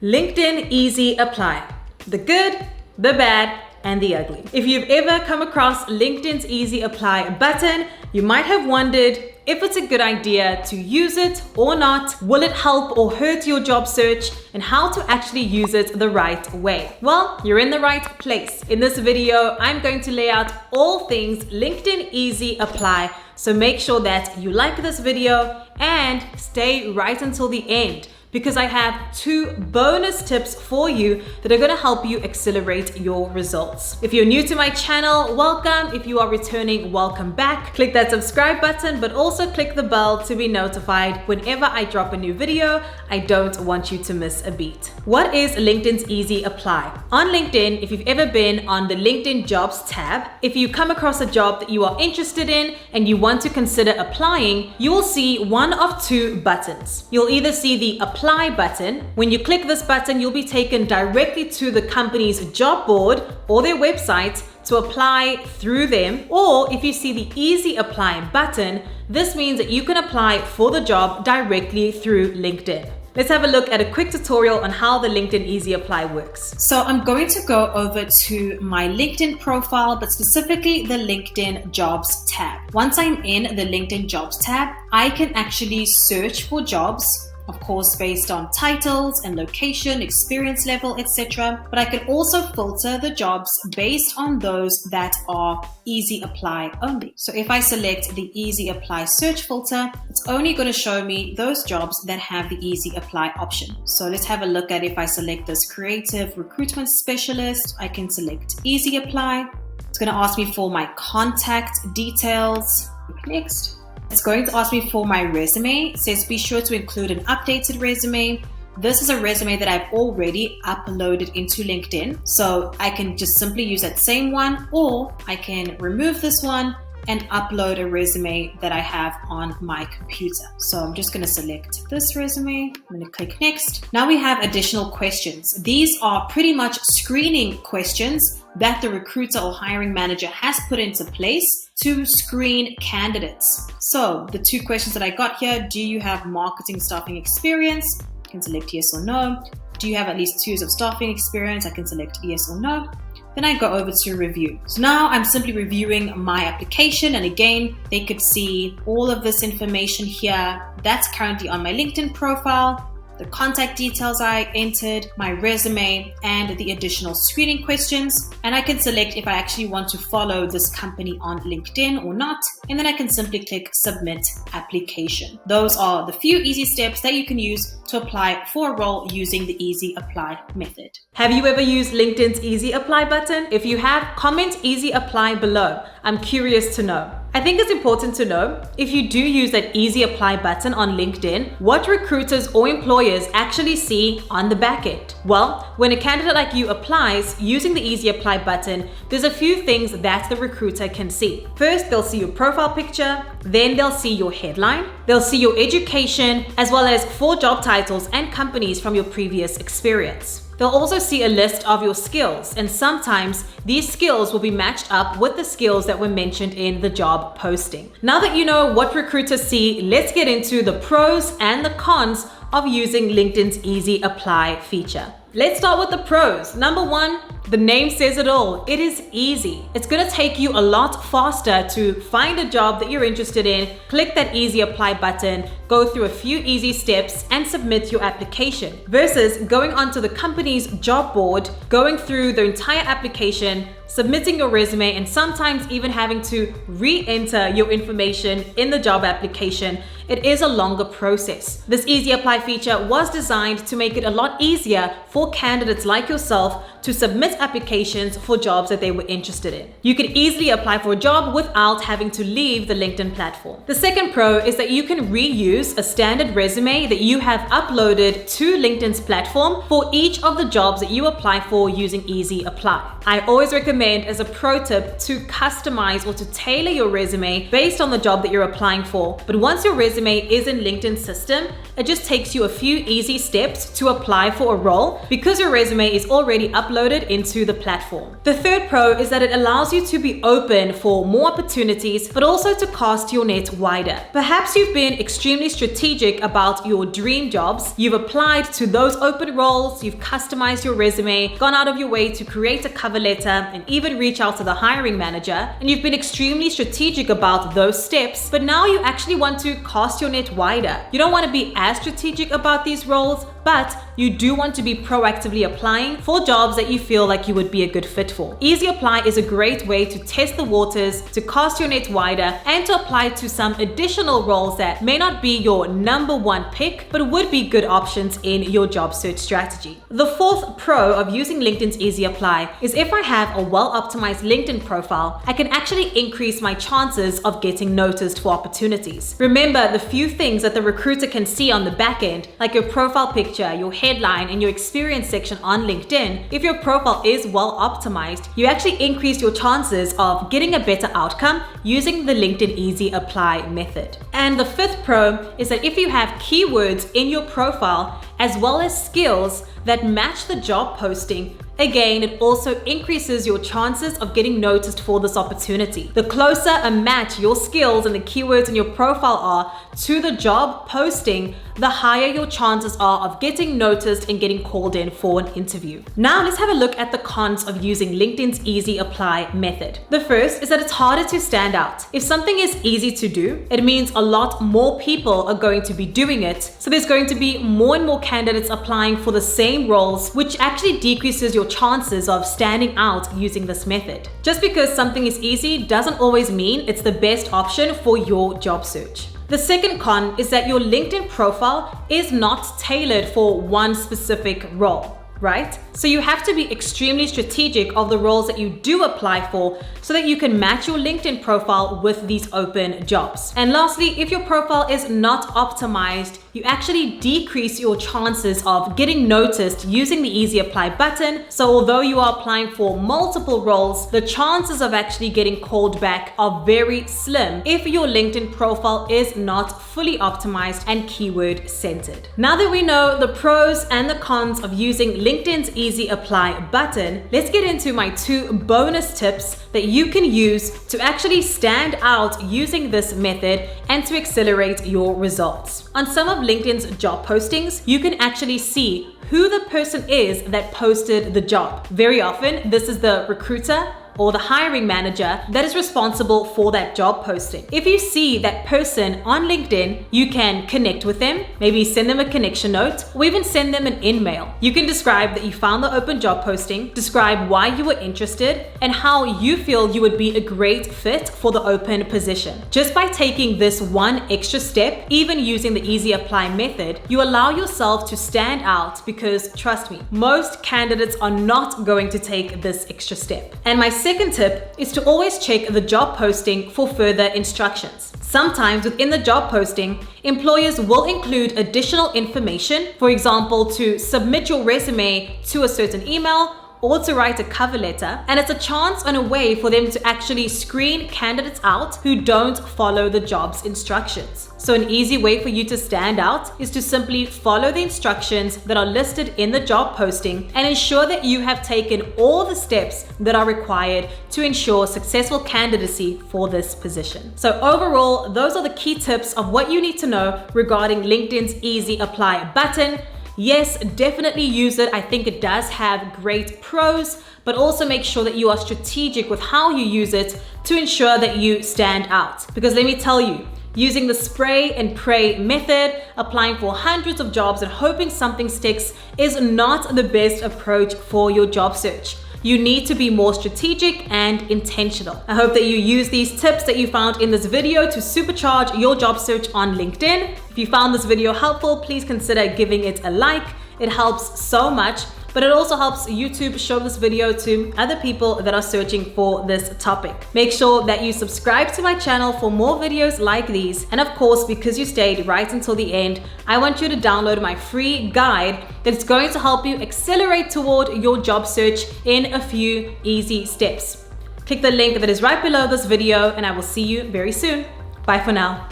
LinkedIn Easy Apply. The good, the bad, and the ugly. If you've ever come across LinkedIn's Easy Apply button, you might have wondered if it's a good idea to use it or not. Will it help or hurt your job search, and how to actually use it the right way? Well, you're in the right place. In this video, I'm going to lay out all things LinkedIn Easy Apply. So make sure that you like this video and stay right until the end, because I have 2 bonus tips for you that are going to help you accelerate your results. If you're new to my channel, welcome. If you are returning, welcome back. Click that subscribe button, but also click the bell to be notified whenever I drop a new video. I don't want you to miss a beat. What is LinkedIn's Easy Apply? On LinkedIn, if you've ever been on the LinkedIn Jobs tab, if you come across a job that you are interested in and you want to consider applying, you will see one of 2 buttons. You'll either see the Apply button. When you click this button, you'll be taken directly to the company's job board or their website to apply through them. Or if you see the Easy Apply button, this means that you can apply for the job directly through LinkedIn. Let's have a look at a quick tutorial on how the LinkedIn Easy Apply works. So I'm going to go over to my LinkedIn profile, but specifically the LinkedIn Jobs tab. Once I'm in the LinkedIn Jobs tab, I can actually search for jobs, of course, based on titles and location, experience level, etc. But I can also filter the jobs based on those that are Easy Apply only. So if I select the Easy Apply search filter, it's only going to show me those jobs that have the Easy Apply option. So let's have a look at if I select this creative recruitment specialist, I can select Easy Apply. It's going to ask me for my contact details. Next. It's going to ask me for my resume. It says be sure to include an updated resume. This is a resume that I've already uploaded into LinkedIn. So I can just simply use that same one, or I can remove this one and upload a resume that I have on my computer. So I'm just going to select this resume. I'm going to click next. Now we have additional questions. These are pretty much screening questions that the recruiter or hiring manager has put into place to screen candidates. So the 2 questions that I got here: do you have marketing staffing experience? I can select yes or no. Do you have at least 2 years of staffing experience? I can select yes or no. Then I go over to review. So now I'm simply reviewing my application, and again, they could see all of this information here. That's currently on my LinkedIn profile, the contact details I entered, my resume, and the additional screening questions. And I can select if I actually want to follow this company on LinkedIn or not. And then I can simply click Submit Application. Those are the few easy steps that you can use to apply for a role using the Easy Apply method. Have you ever used LinkedIn's Easy Apply button? If you have, comment Easy Apply below. I'm curious to know. I think it's important to know, if you do use that Easy Apply button on LinkedIn, what recruiters or employers actually see on the back end. Well, when a candidate like you applies using the Easy Apply button, there's a few things that the recruiter can see. First, they'll see your profile picture, then they'll see your headline, they'll see your education, as well as 4 job titles and companies from your previous experience. They'll also see a list of your skills, and sometimes these skills will be matched up with the skills that were mentioned in the job posting. Now that you know what recruiters see, let's get into the pros and the cons of using LinkedIn's Easy Apply feature. Let's start with the pros. Number 1, the name says it all. It is easy. It's going to take you a lot faster to find a job that you're interested in, click that Easy Apply button, go through a few easy steps, and submit your application, versus going onto the company's job board, going through the entire application, submitting your resume, and sometimes even having to re-enter your information in the job application. It is a longer process. This Easy Apply feature was designed to make it a lot easier for candidates like yourself to submit applications for jobs that they were interested in. You can easily apply for a job without having to leave the LinkedIn platform. The second pro is that you can reuse a standard resume that you have uploaded to LinkedIn's platform for each of the jobs that you apply for using Easy Apply. I always recommend, as a pro tip, to customize or to tailor your resume based on the job that you're applying for. But once your resume is in LinkedIn's system, it just takes you a few easy steps to apply for a role because your resume is already uploaded into the platform. The third pro is that it allows you to be open for more opportunities, but also to cast your net wider. Perhaps you've been extremely strategic about your dream jobs. You've applied to those open roles, you've customized your resume, gone out of your way to create a cover letter, and even reach out to the hiring manager. And you've been extremely strategic about those steps, but now you actually want to cast your net wider. You don't want to be as strategic about these roles, but you do want to be proactively applying for jobs that you feel like you would be a good fit for. Easy Apply is a great way to test the waters, to cast your net wider, and to apply to some additional roles that may not be your number one pick, but would be good options in your job search strategy. The fourth pro of using LinkedIn's Easy Apply is if I have a well-optimized LinkedIn profile, I can actually increase my chances of getting noticed for opportunities. Remember the few things that the recruiter can see on the back end, like your profile picture, your headline, and your experience section on LinkedIn. If your profile is well optimized, you actually increase your chances of getting a better outcome using the LinkedIn Easy Apply method. And the fifth pro is that if you have keywords in your profile as well as skills that match the job posting, again, it also increases your chances of getting noticed for this opportunity. The closer a match your skills and the keywords in your profile are to the job posting, the higher your chances are of getting noticed and getting called in for an interview. Now let's have a look at the cons of using LinkedIn's Easy Apply method. The first is that it's harder to stand out. If something is easy to do, it means a lot more people are going to be doing it. So there's going to be more and more candidates applying for the same roles, which actually decreases your chances of standing out using this method. Just because something is easy doesn't always mean it's the best option for your job search. The second con is that your LinkedIn profile is not tailored for one specific role, right? So you have to be extremely strategic of the roles that you do apply for so that you can match your LinkedIn profile with these open jobs. And lastly, if your profile is not optimized, you actually decrease your chances of getting noticed using the Easy Apply button. So although you are applying for multiple roles, the chances of actually getting called back are very slim if your LinkedIn profile is not fully optimized and keyword centered. Now that we know the pros and the cons of using LinkedIn's Easy Apply button, let's get into my 2 bonus tips that you can use to actually stand out using this method and to accelerate your results. On some of LinkedIn's job postings, you can actually see who the person is that posted the job. Very often, this is the recruiter or the hiring manager that is responsible for that job posting. If you see that person on LinkedIn, you can connect with them, maybe send them a connection note, or even send them an email. You can describe that you found the open job posting, describe why you were interested, and how you feel you would be a great fit for the open position. Just by taking this one extra step, even using the Easy Apply method, you allow yourself to stand out because, trust me, most candidates are not going to take this extra step. And my second tip is to always check the job posting for further instructions. Sometimes within the job posting, employers will include additional information, for example, to submit your resume to a certain email or to write a cover letter, and it's a chance and a way for them to actually screen candidates out who don't follow the job's instructions. So an easy way for you to stand out is to simply follow the instructions that are listed in the job posting and ensure that you have taken all the steps that are required to ensure successful candidacy for this position. So overall, those are the key tips of what you need to know regarding LinkedIn's Easy Apply button. Yes, definitely use it. I think it does have great pros, but also make sure that you are strategic with how you use it to ensure that you stand out. Because let me tell you, using the spray and pray method, applying for hundreds of jobs and hoping something sticks is not the best approach for your job search. You need to be more strategic and intentional. I hope that you use these tips that you found in this video to supercharge your job search on LinkedIn. If you found this video helpful, please consider giving it a like. It helps so much, but it also helps YouTube show this video to other people that are searching for this topic. Make sure that you subscribe to my channel for more videos like these. And of course, because you stayed right until the end, I want you to download my free guide that's going to help you accelerate toward your job search in a few easy steps. Click the link that is right below this video and I will see you very soon. Bye for now.